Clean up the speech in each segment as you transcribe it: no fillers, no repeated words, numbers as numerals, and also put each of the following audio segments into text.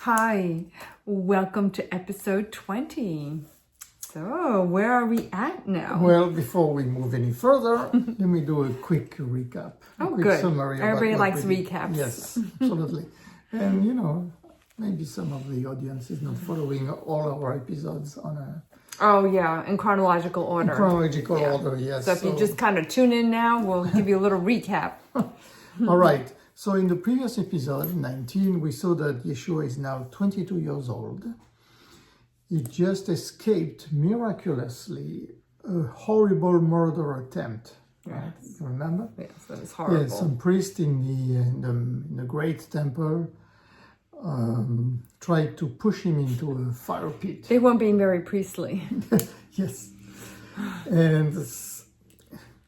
Hi, welcome to episode 20. So, where are we at now? Well, before we move any further, let me do a quick recap. A quick good. Summary Everybody about likes what we did. recaps. Yes, absolutely. And maybe some of the audience is not following all our episodes on a Oh, yeah, in chronological order. order, yes. So, if you just kind of tune in now, we'll give you a little recap. All right. So in the previous episode, 19, we saw that Yeshua is now 22 years old. He just escaped miraculously a horrible murder attempt. Right? You remember? Yes, that was horrible. Yes, some priest in the great temple tried to push him into a fire pit. They weren't being very priestly. Yes. And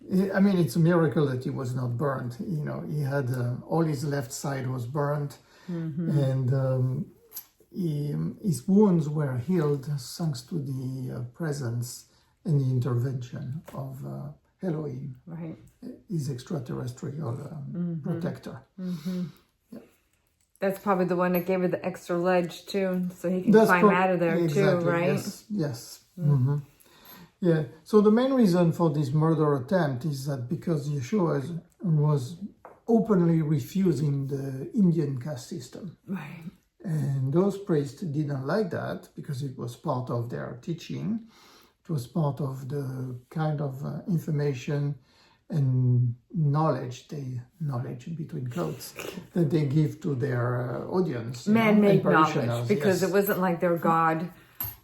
it's a miracle that he was not burned. He had all his left side was burnt, and his wounds were healed thanks to the presence and the intervention of Elohim, Right. his extraterrestrial protector. Yeah. That's probably the one that gave her the extra ledge, too, so he can That's climb out of there, exactly, too, right? Yes. Mm-hmm. Yeah, so the main reason for this murder attempt is that because Yeshua was openly refusing the Indian caste system. Right. And those priests didn't like that because it was part of their teaching. It was part of the kind of information and knowledge between quotes, that they give to their audience. Man-made knowledge, because it wasn't like their God.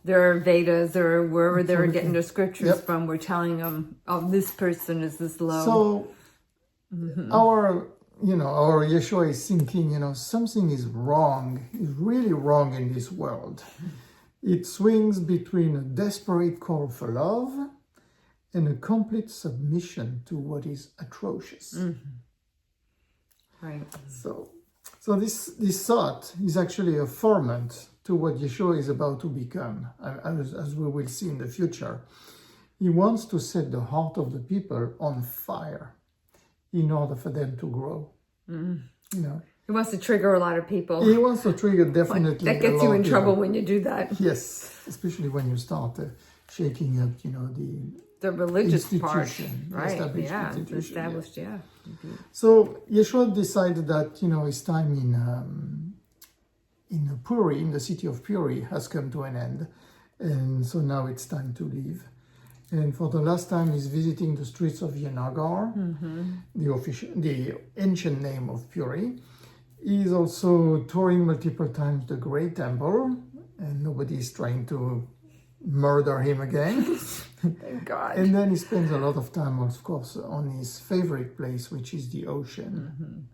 Their Vedas or wherever they were getting their scriptures from were telling them, oh, this person is this low. So our Yeshua is thinking, something is wrong, is really wrong in this world. It swings between a desperate call for love and a complete submission to what is atrocious. Right. So this thought is actually a ferment to what Yeshua is about to become, as we will see in the future. He wants to set the heart of the people on fire in order for them to grow. He wants to trigger a lot of people. He wants to trigger definitely. That gets you in trouble when you do that. Yes, especially when you start shaking up, The religious part, institution, right? institution, Established. Yeah. So Yeshua decided that his time in Puri, in the city of Puri, has come to an end, and so now it's time to leave. And for the last time, he's visiting the streets of Yanagar, the ancient name of Puri. He's also touring multiple times the Great Temple, and nobody is trying to murder him again. Thank God. And then he spends a lot of time, of course, on his favorite place, which is the ocean,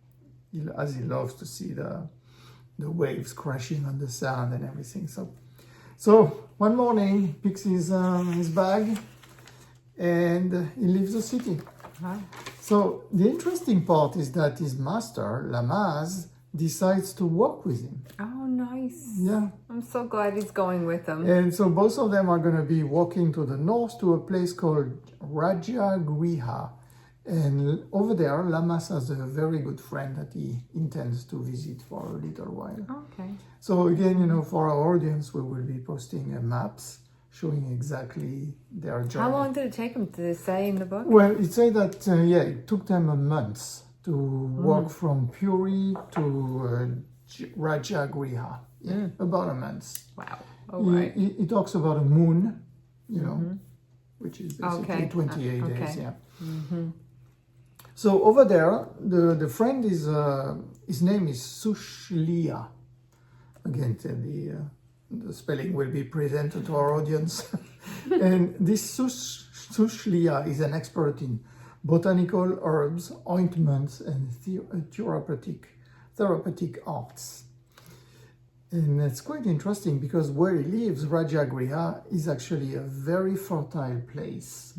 as he loves to see the waves crashing on the sand and everything. So one morning, he picks his bag and he leaves the city. Huh? So the interesting part is that his master, Lamaas, decides to walk with him. Oh, nice. Yeah. I'm so glad he's going with them. And so both of them are going to be walking to the north to a place called Rajagriha. And over there, Lamaas has a very good friend that he intends to visit for a little while. Okay. So again, for our audience, we will be posting maps showing exactly their journey. How long did it take him to say in the book? Well, it said that, it took them a month to walk from Puri to Rajagriha. Yeah, about a month. Wow. Oh, right. He talks about a moon, which is basically 28 okay. days. Yeah. So over there, the friend is his name is Sushlia. Again, the spelling will be presented to our audience. And this Sushlia is an expert in botanical herbs, ointments, and therapeutic arts. And it's quite interesting because where he lives, Rajagriha, is actually a very fertile place.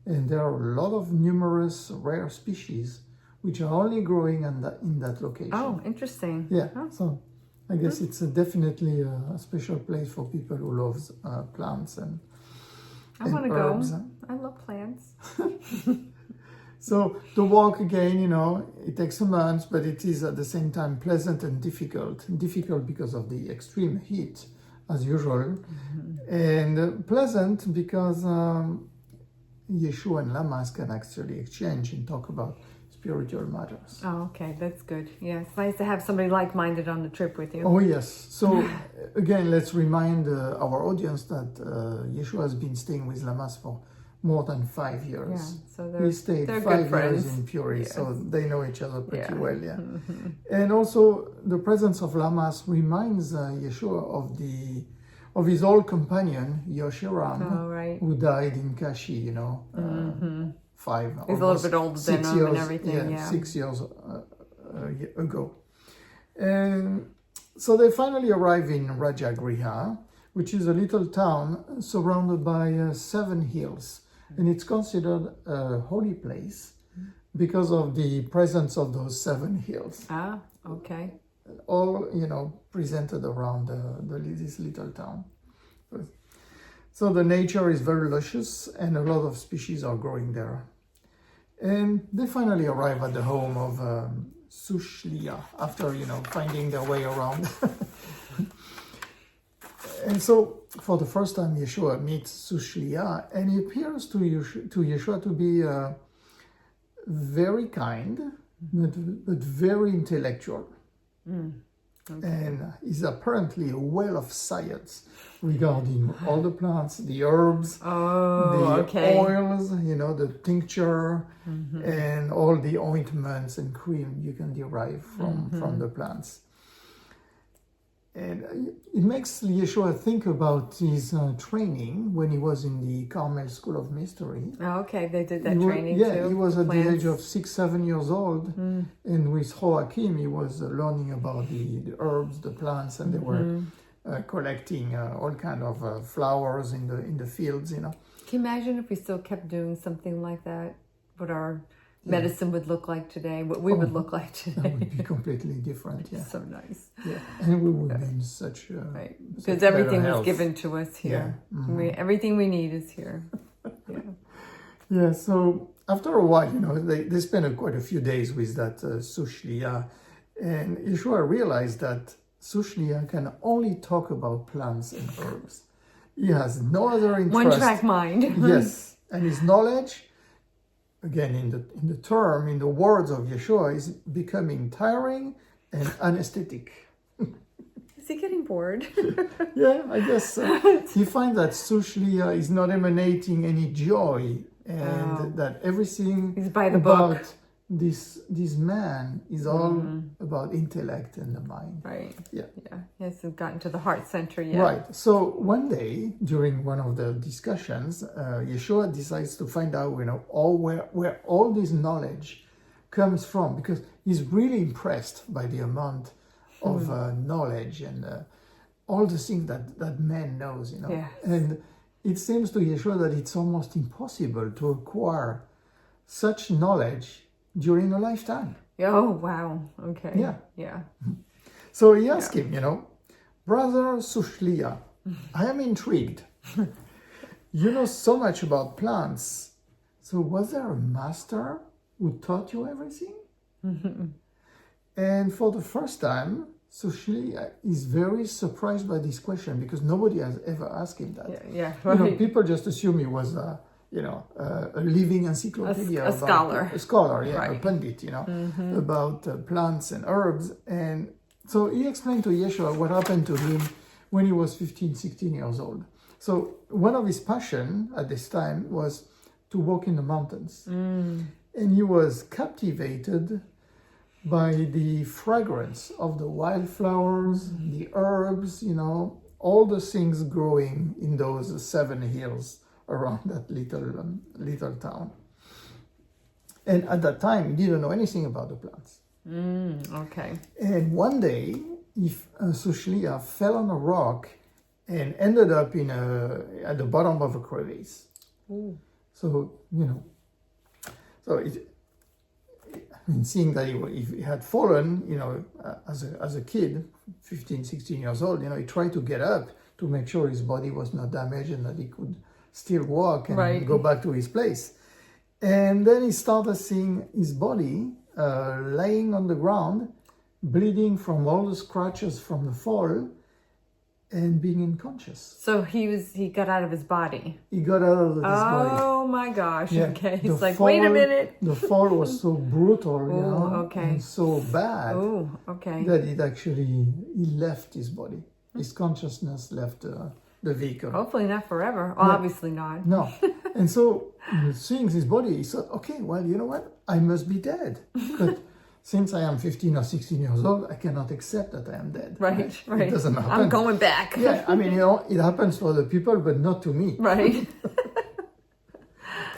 And there are a lot of numerous rare species which are only growing in that location. Oh, interesting. Yeah, so I guess it's definitely a special place for people who love plants and I want to herbs. go. I love plants. So the walk again, it takes a month, but it is at the same time pleasant and difficult. Difficult because of the extreme heat, as usual, and pleasant because Yeshua and Lamaas can actually exchange and talk about spiritual matters. Oh, okay, that's good. Yeah, it's nice to have somebody like-minded on the trip with you. Oh, yes. So, again, let's remind our audience that Yeshua has been staying with Lamaas for more than 5 years. Yeah, so He stayed they're 5 good years friends. in Puri, Yes. so they know each other pretty well, yeah. Mm-hmm. And also, the presence of Lamaas reminds Yeshua of his old companion, Yoshiram, Oh, right. who died in Kashi, 5 He's a little bit older than 6 him years, and everything, yeah. 6 years ago. And so they finally arrive in Rajagriha, which is a little town surrounded by 7 hills. And it's considered a holy place because of the presence of those 7 hills. Ah, okay. All, presented around this little town. So the nature is very luscious and a lot of species are growing there. And they finally arrive at the home of Sushlia after, finding their way around. And so for the first time, Yeshua meets Sushlia, and he appears to Yeshua to be very kind, but very intellectual. Okay. And is apparently a well of science regarding all the plants, the herbs, the oils, the tincture, and all the ointments and cream you can derive from the plants. And it makes Yeshua think about his training when he was in the Carmel School of Mystery. Oh, okay, they did that training too. Yeah, he was at the age of 6-7 years old. And with Joachim, he was learning about the herbs, the plants, and they were collecting all kind of flowers in the fields, Can you imagine if we still kept doing something like that? What our medicine would look like today, what we would look like today. That would be completely different, yeah. So nice. Yeah, and we would be in such right. Because everything was given to us here. Yeah. Everything we need is here. Yeah. Yeah, so after a while, they spent quite a few days with that Sushlia, and Yeshua realized that Sushlia can only talk about plants and herbs. He has no other interest. One-track mind. Yes, and his knowledge, again, in the words of Yeshua, is becoming tiring and anesthetic. Is he getting bored? Yeah, I guess so. He finds that Sushlia is not emanating any joy, and that everything He's by the about book. This man is all about intellect and the mind. Right. Yeah. Yeah. He hasn't gotten to the heart center yet. Right. So one day during one of the discussions, Yeshua decides to find out, where all this knowledge comes from, because he's really impressed by the amount of knowledge and all the things that man knows, Yes. And it seems to Yeshua that it's almost impossible to acquire such knowledge during a lifetime. Oh, wow. Okay. Yeah. Yeah. So he asked him, Brother Sushlia, I am intrigued. You know so much about plants. So was there a master who taught you everything? And for the first time, Sushlia is very surprised by this question, because nobody has ever asked him that. Yeah. Right. People just assume he was a living encyclopedia. A scholar. A scholar, yeah, Right. a pundit, about plants and herbs. And so he explained to Yeshua what happened to him when he was 15, 16 years old. So one of his passions at this time was to walk in the mountains. And he was captivated by the fragrance of the wildflowers, the herbs, all the things growing in those 7 hills around that little town. And at that time, he didn't know anything about the plants. Okay. And one day, Sushlia fell on a rock and ended up at the bottom of a crevice. Ooh. So, seeing that he had fallen, as a kid, 15, 16 years old, he tried to get up to make sure his body was not damaged and that he could still walk and Right. go back to his place. And then he started seeing his body laying on the ground, bleeding from all the scratches from the fall, and being unconscious. So he got out of his body. He got out of his body. Oh my gosh. Yeah. Okay. The It's like, fall- wait a minute. The fall was so brutal, okay. and so bad Oh, okay. that he left his body. His consciousness left the vehicle. Hopefully not forever. Obviously not. No. And so, seeing his body, he thought, okay, well, you know what? I must be dead. But since I am 15 or 16 years old, I cannot accept that I am dead. Right. It doesn't happen. I'm going back. Yeah, I mean, it happens to other people, but not to me. Right.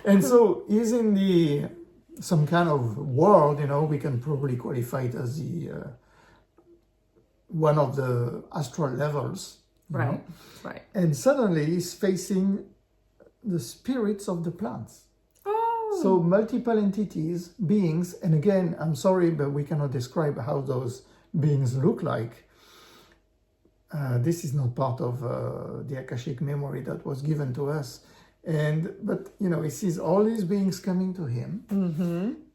And so he's in some kind of world, we can probably qualify it as one of the astral levels. you know. Right. And suddenly he's facing the spirits of the plants. Oh. So multiple entities, beings, and again, I'm sorry, but we cannot describe how those beings look like. This is not part of the Akashic memory that was given to us. But he sees all these beings coming to him,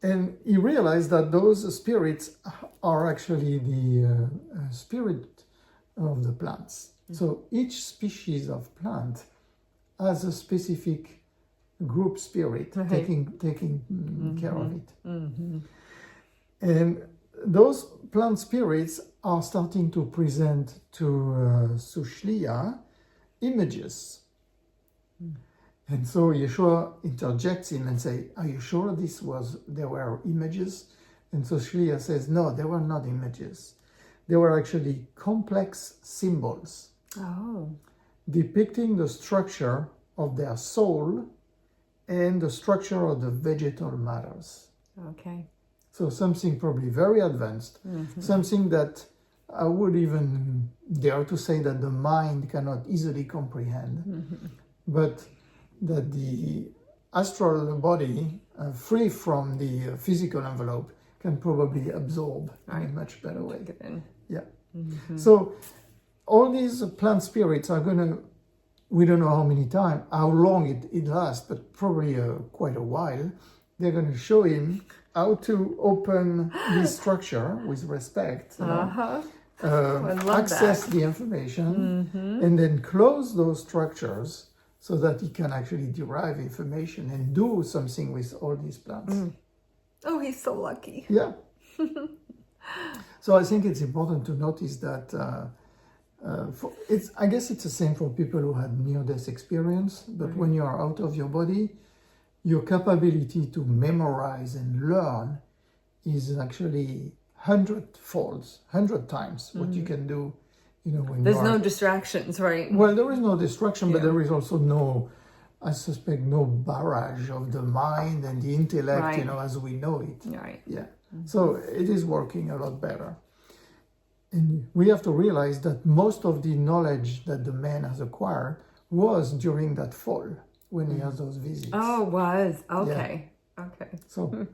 and he realized that those spirits are actually the spirit of the plants. So each species of plant has a specific group spirit taking care of it. And those plant spirits are starting to present to Sushliya images. And so Yeshua interjects him and say, are you sure there were images? And so Shliya says, no, they were not images. They were actually complex symbols depicting the structure of their soul and the structure of the vegetal matters. Okay. So something probably very advanced, something that I would even dare to say that the mind cannot easily comprehend, but that the astral body, free from the physical envelope, can probably absorb in a much better way. Yeah. So all these plant spirits are we don't know how long it lasts, but probably quite a while. They're going to show him how to open this structure with respect, access the information, and then close those structures so that he can actually derive information and do something with all these plants. Oh, he's so lucky. Yeah. So I think it's important to notice that I guess it's the same for people who had near-death experience, but when you are out of your body, your capability to memorize and learn is actually 100 times what you can do, when There's no distractions, right? Well, there is no distraction, but there is also I suspect no barrage of the mind and the intellect, as we know it. Right. Yeah. So it is working a lot better. And we have to realize that most of the knowledge that the man has acquired was during that fall when he has those visits. Oh, was. Okay. Yeah. Okay. So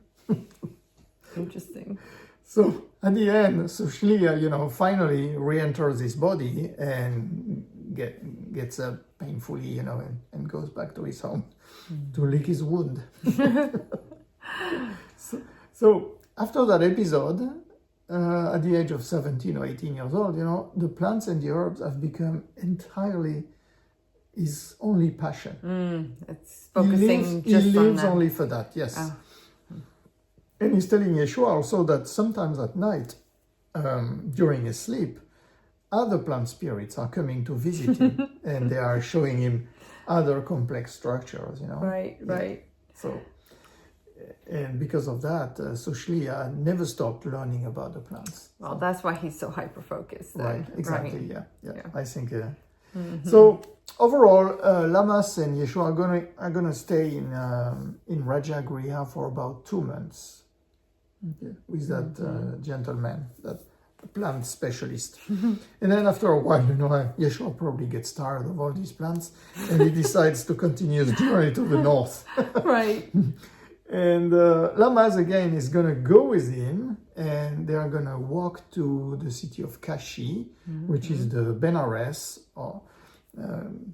interesting. So at the end, Sushliya, finally re-enters his body and gets up painfully, and goes back to his home to lick his wound. So after that episode, at the age of 17 or 18 years old, the plants and the herbs have become entirely his only passion. It's focusing he lives only for that, yes. Oh. And he's telling Yeshua also that sometimes at night, during his sleep, other plant spirits are coming to visit him and they are showing him other complex structures, Right. So, and because of that, Sushliya never stopped learning about the plants. Well, that's why he's so hyper-focused. Right, exactly, right. Yeah. I think... So, overall, Lamaas and Yeshua are gonna stay in Rajagriha for about 2 months with that gentleman, that plant specialist. And then after a while, Yeshua probably gets tired of all these plants and he decides to continue his journey to the north. Right. And Lamaas again is going to go with him and they are going to walk to the city of Kashi, which is the Benares,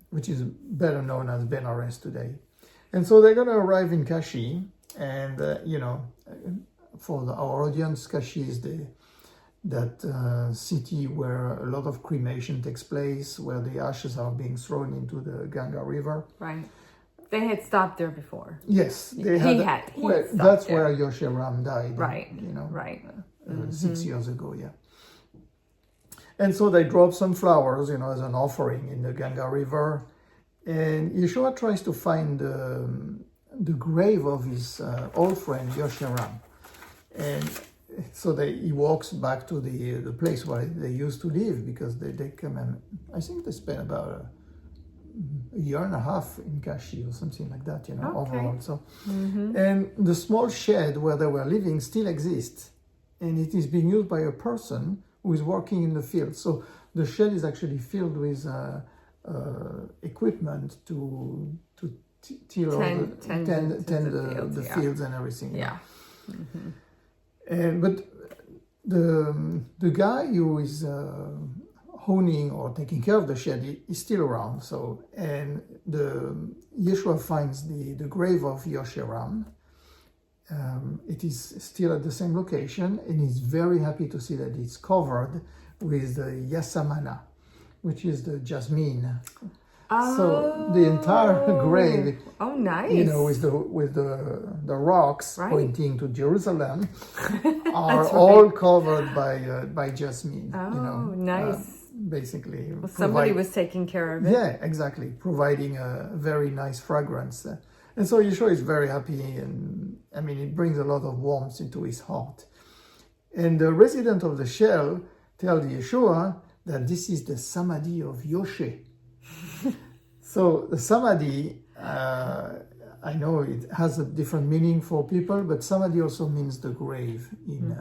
which is better known as Benares today. And so they're going to arrive in Kashi And for our audience, Kashi is that city where a lot of cremation takes place, where the ashes are being thrown into the Ganga River. Right. They had stopped there before. Yes, they He had. had That's there. where Yoshe Ram died. Right. Right. 6 years ago. Yeah. And so they drop some flowers, as an offering in the Ganga River, and Yeshua tries to find the grave of his old friend Yoshe Ram, and so he walks back to the place where they used to live, because they come and I think they spent about a year and a half in Kashi or something like that, overall. So, and the small shed where they were living still exists, and it is being used by a person who is working in the field. So the shed is actually filled with equipment to tend the fields and everything. Yeah. But the guy who is owning or taking care of the shed is still around. So, and Yeshua finds the grave of Yoshe Ram. It is still at the same location, and he's very happy to see that it's covered with the yasamana, which is the jasmine. Oh. So the entire grave, nice. with the rocks pointing to Jerusalem, are all covered by jasmine. Oh, nice. Basically, well, somebody was taking care of it. Yeah, exactly, providing a very nice fragrance. And so Yeshua is very happy, and it brings a lot of warmth into his heart. And the resident of the shell tells Yeshua that this is the samadhi of Yoshe. So the samadhi, I know it has a different meaning for people, but samadhi also means the grave in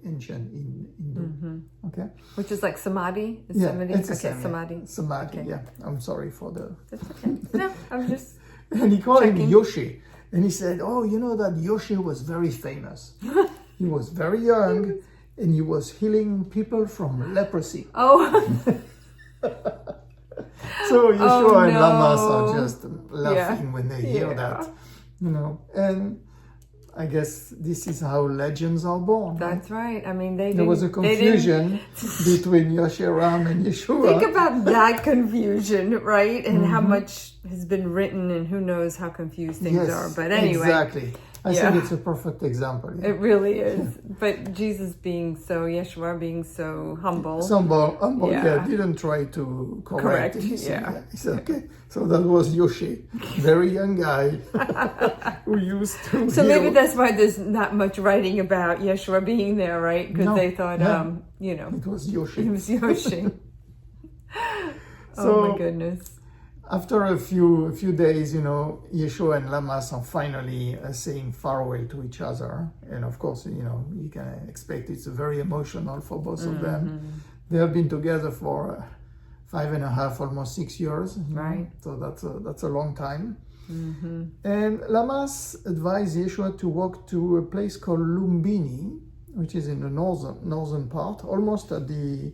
ancient Hindu. Okay, which is like samadhi. Is yeah, samadhi? it's okay, samadhi. Samadhi. Okay. Yeah, I'm sorry for the. That's okay. No, I'm just. And he called him Yoshe, and he said, "Oh, you know that Yoshe was very famous. He was very young, and he was healing people from leprosy." Oh. So Yeshua and Lamaas are just laughing when they hear that, and I guess this is how legends are born. That's right. There was a confusion between Yoshe Ram and Yeshua. Think about that confusion, right? And how much has been written, and who knows how confused things are. But anyway. Exactly. I think it's a perfect example. Yeah. It really is. But Jesus Yeshua being so humble. Didn't try to correct it. He said, okay. So that was Yoshe, very young guy who used to So heal. maybe that's why there's not much writing about Yeshua being there, right? Because they thought, it was Yoshe. It was Yoshe. Oh my goodness. After a few days, Yeshua and Lamaas are finally saying farewell to each other. And of course, you can expect it's very emotional for both of them. They have been together for 5.5, almost 6 years. Right. So that's a long time. And Lamaas advised Yeshua to walk to a place called Lumbini, which is in the northern part, almost at the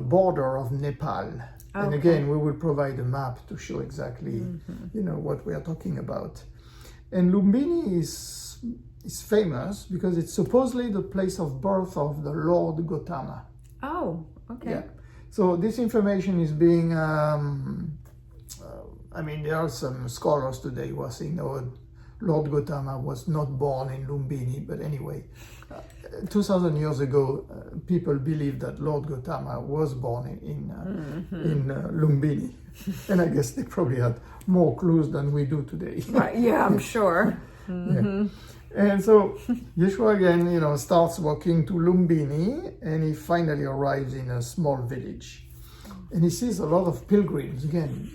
border of Nepal. Okay. And again, we will provide a map to show exactly, what we are talking about. And Lumbini is famous because it's supposedly the place of birth of the Lord Gautama. Oh, okay. Yeah. So this information is being, there are some scholars today who are saying, Lord Gautama was not born in Lumbini, but anyway, 2,000 years ago, people believed that Lord Gautama was born in Lumbini, and I guess they probably had more clues than we do today. Yeah, I'm sure. Yeah. And so Yeshua again, starts walking to Lumbini, and he finally arrives in a small village, and he sees a lot of pilgrims. Again,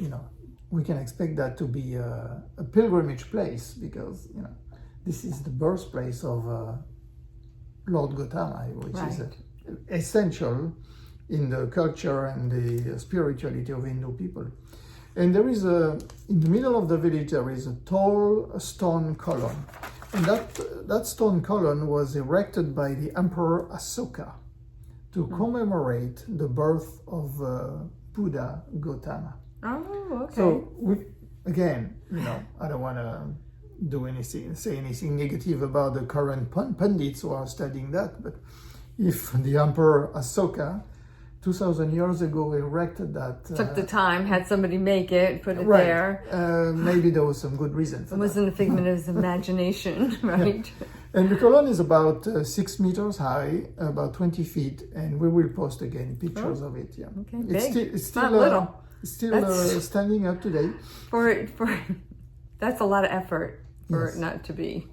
we can expect that to be a pilgrimage place because, this is the birthplace of Lord Gautama, which is essential in the culture and the spirituality of Hindu people. And there is in the middle of the village, there is a tall stone column. And that stone column was erected by the Emperor Asoka to commemorate the birth of Buddha Gautama. Oh, okay. So, I don't want to do anything, say anything negative about the current pundits who are studying that, but if the Emperor Asoka 2,000 years ago erected that... Took the time, had somebody make it, put it right. there. Maybe there was some good reason for it wasn't a figment of his imagination, right? Yeah. And the column is about 6 meters high, about 20 feet, and we will post again pictures of it. Yeah, okay, big. It's still not little. It's still standing up today. For that's a lot of effort for it not to be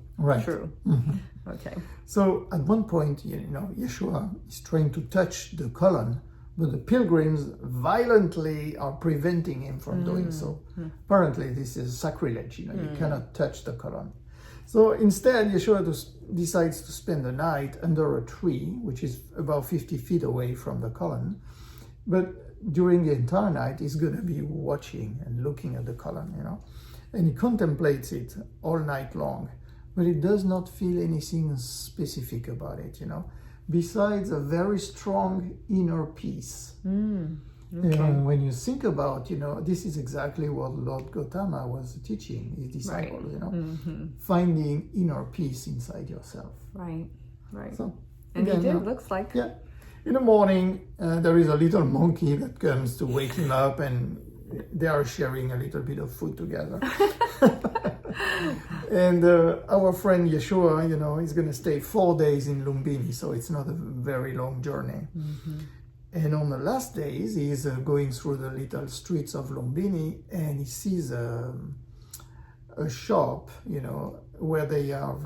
true. Mm-hmm. Okay. So at one point, Yeshua is trying to touch the column, but the pilgrims violently are preventing him from doing so. Apparently, this is sacrilege. You cannot touch the column. So instead, Yeshua decides to spend the night under a tree, which is about 50 feet away from the column. But during the entire night, he's going to be watching and looking at the column, and he contemplates it all night long. But he does not feel anything specific about it, besides a very strong inner peace. Okay. When you think about, this is exactly what Lord Gautama was teaching his disciples, finding inner peace inside yourself. Right. So, and again, he did, looks like. Yeah. In the morning, there is a little monkey that comes to wake him up, and they are sharing a little bit of food together. And our friend Yeshua, is going to stay 4 days in Lumbini, so it's not a very long journey. And on the last days, he's going through the little streets of Lumbini, and he sees a shop, where they have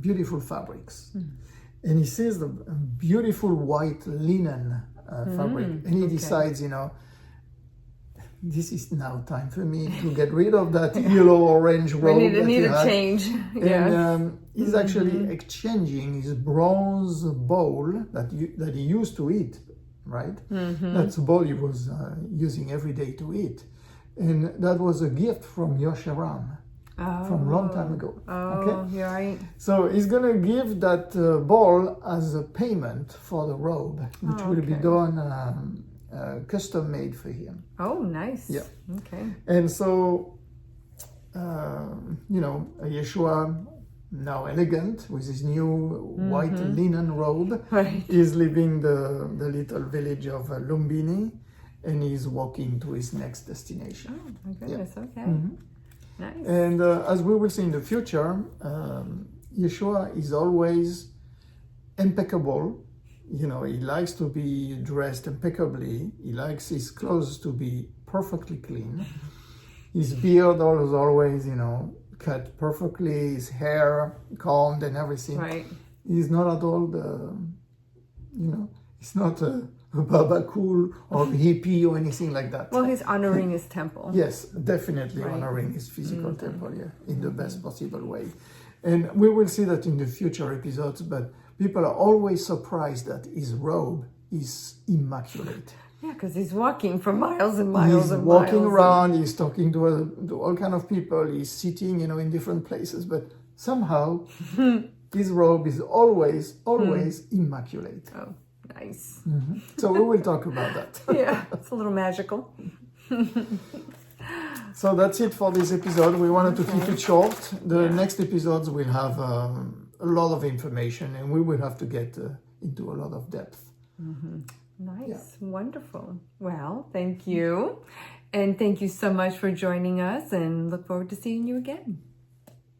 beautiful fabrics. And he sees the beautiful white linen fabric, and he decides, this is now time for me to get rid of that yellow-orange robe. Need a change. And he's actually exchanging his bronze bowl that he used to eat, right? That's a bowl he was using every day to eat. And that was a gift from Yosharam from a long time ago. You're right. So he's going to give that bowl as a payment for the robe, which will be done custom made for him. Oh, nice. Yeah. Okay. And so, Yeshua, now elegant with his new white linen robe, is leaving the little village of Lumbini, and he's walking to his next destination. Oh, my goodness. Yeah. Okay. Nice. And as we will see in the future, Yeshua is always impeccable. He likes to be dressed impeccably. He likes his clothes to be perfectly clean. His beard is always, cut perfectly. His hair combed and everything. Right. He's not at all he's not a Baba Cool or hippie or anything like that. Well, he's honoring his temple. Yes, definitely honoring his physical temple, in the best possible way. And we will see that in the future episodes, but people are always surprised that his robe is immaculate. Yeah, because he's walking for miles and miles he's and walking miles. Around, he's talking to all kind of people, he's sitting, in different places, but somehow his robe is always immaculate. Oh, nice. So we will talk about that. Yeah, it's a little magical. So that's it for this episode. We wanted to keep it short. The next episodes will have a lot of information, and we will have to get into a lot of depth. Nice. Wonderful. Well, thank you. And thank you so much for joining us, and look forward to seeing you again.